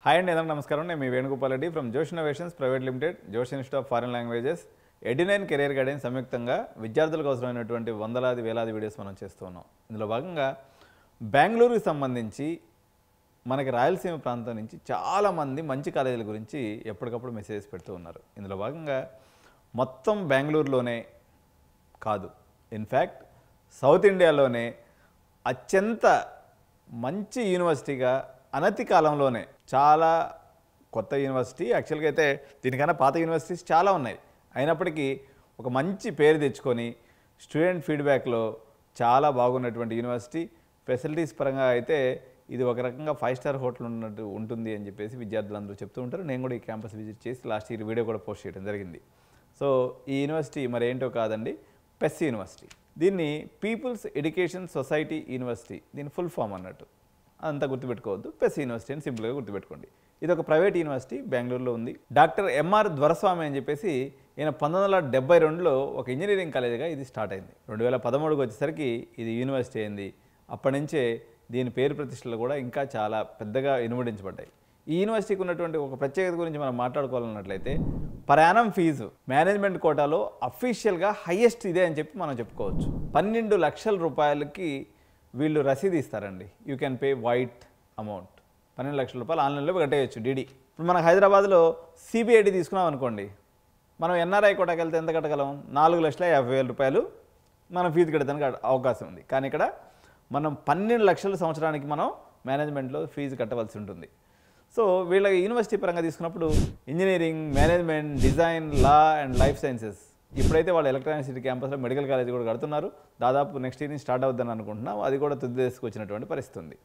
Hi అండి, అందరికీ నమస్కారం. నేను మీ Venugopal Reddy from Josh innovations private limited, Josh institute of foreign languages, Edunine career guidance సంయుక్తంగా విద్యార్థులకు అవసరమైనటువంటి వందలాది వేలాది వీడియోస్ మనం చేస్తూ ఉన్నాం. ఇందులో భాగంగా బెంగళూరుకి సంబంధించి మనకి రాయలసీమ ప్రాంతం నుంచి చాలామంది మంచి కాలేజీల గురించి ఎప్పటికప్పుడు మెసేజెస్ పెడుతూ ఉన్నారు. ఇందులో భాగంగా మొత్తం బెంగళూరులోనే కాదు, ఇన్ఫ్యాక్ట్ సౌత్ ఇండియాలోనే అత్యంత మంచి యూనివర్సిటీగా అనతి కాలంలోనే చాలా కొత్త యూనివర్సిటీ, యాక్చువల్గా అయితే దీనికన్నా పాత యూనివర్సిటీస్ చాలా ఉన్నాయి, అయినప్పటికీ ఒక మంచి పేరు తెచ్చుకొని స్టూడెంట్ ఫీడ్బ్యాక్లో చాలా బాగున్నటువంటి యూనివర్సిటీ. ఫెసిలిటీస్ పరంగా అయితే ఇది ఒక రకంగా 5 స్టార్ హోటల్ ఉన్నట్టు ఉంటుంది అని చెప్పేసి విద్యార్థులందరూ చెప్తూ ఉంటారు. నేను కూడా ఈ క్యాంపస్ విజిట్ చేసి లాస్ట్ ఇయర్ వీడియో కూడా పోస్ట్ చేయడం జరిగింది. సో ఈ యూనివర్సిటీ మరి ఏంటో కాదండి, పెస్ యూనివర్సిటీ. దీన్ని పీపుల్స్ ఎడ్యుకేషన్ సొసైటీ యూనివర్సిటీ, దీని ఫుల్ ఫామ్ అన్నట్టు, అంతా గుర్తుపెట్టుకోవద్దు, పెస్ యూనివర్సిటీ అని సింపుల్గా గుర్తుపెట్టుకోండి. ఇది ఒక ప్రైవేట్ యూనివర్సిటీ, బెంగళూరులో ఉంది. డాక్టర్ ఎంఆర్ ధ్వరస్వామి అని చెప్పేసి ఈయన 1972లో ఒక ఇంజనీరింగ్ కాలేజీగా ఇది స్టార్ట్ అయింది. 2013కి వచ్చేసరికి ఇది యూనివర్సిటీ అయింది. అప్పటి నుంచే దీని పేరు ప్రతిష్టలు కూడా ఇంకా చాలా పెద్దగా ఇనుమడించబడ్డాయి. ఈ యూనివర్సిటీకి ఉన్నటువంటి ఒక ప్రత్యేకత గురించి మనం మాట్లాడుకోవాలన్నట్లయితే, పర్ యానం ఫీజు మేనేజ్మెంట్ కోటాలో అఫీషియల్గా హైయెస్ట్ ఇదే అని చెప్పి మనం చెప్పుకోవచ్చు. 12 లక్షల రూపాయలకి వీళ్ళు రసీదు ఇస్తారండి. You can pay white amount. 12 లక్షల రూపాయలు ఆన్లైన్లో కట్టేయచ్చు డీడీ. ఇప్పుడు మనకు హైదరాబాద్లో సిబిఐడి తీసుకున్నాం అనుకోండి, మనం ఎన్ఆర్ఐ కోటాకి వెళ్తే ఎంత కట్టగలం? 4,50,000 రూపాయలు మనం ఫీజు కట్టడానికి అవకాశం ఉంది. కానీ ఇక్కడ మనం 12 లక్షల సంవత్సరానికి మనం మేనేజ్మెంట్లో ఫీజు కట్టవలసి ఉంటుంది. సో వీళ్ళ యూనివర్సిటీ పరంగా తీసుకున్నప్పుడు engineering, management, design, law and life sciences, ఇప్పుడైతే వాళ్ళు ఎలక్ట్రానిక్ సిటీ క్యాంపస్లో మెడికల్ కాలేజ్ కూడా కడుతున్నారు. దాదాపు నెక్స్ట్ ఇయర్ నుంచి స్టార్ట్ అవుద్దని అనుకుంటున్నాం. అది కూడా తుది దశకు వచ్చినటువంటి పరిస్థితి ఉంది.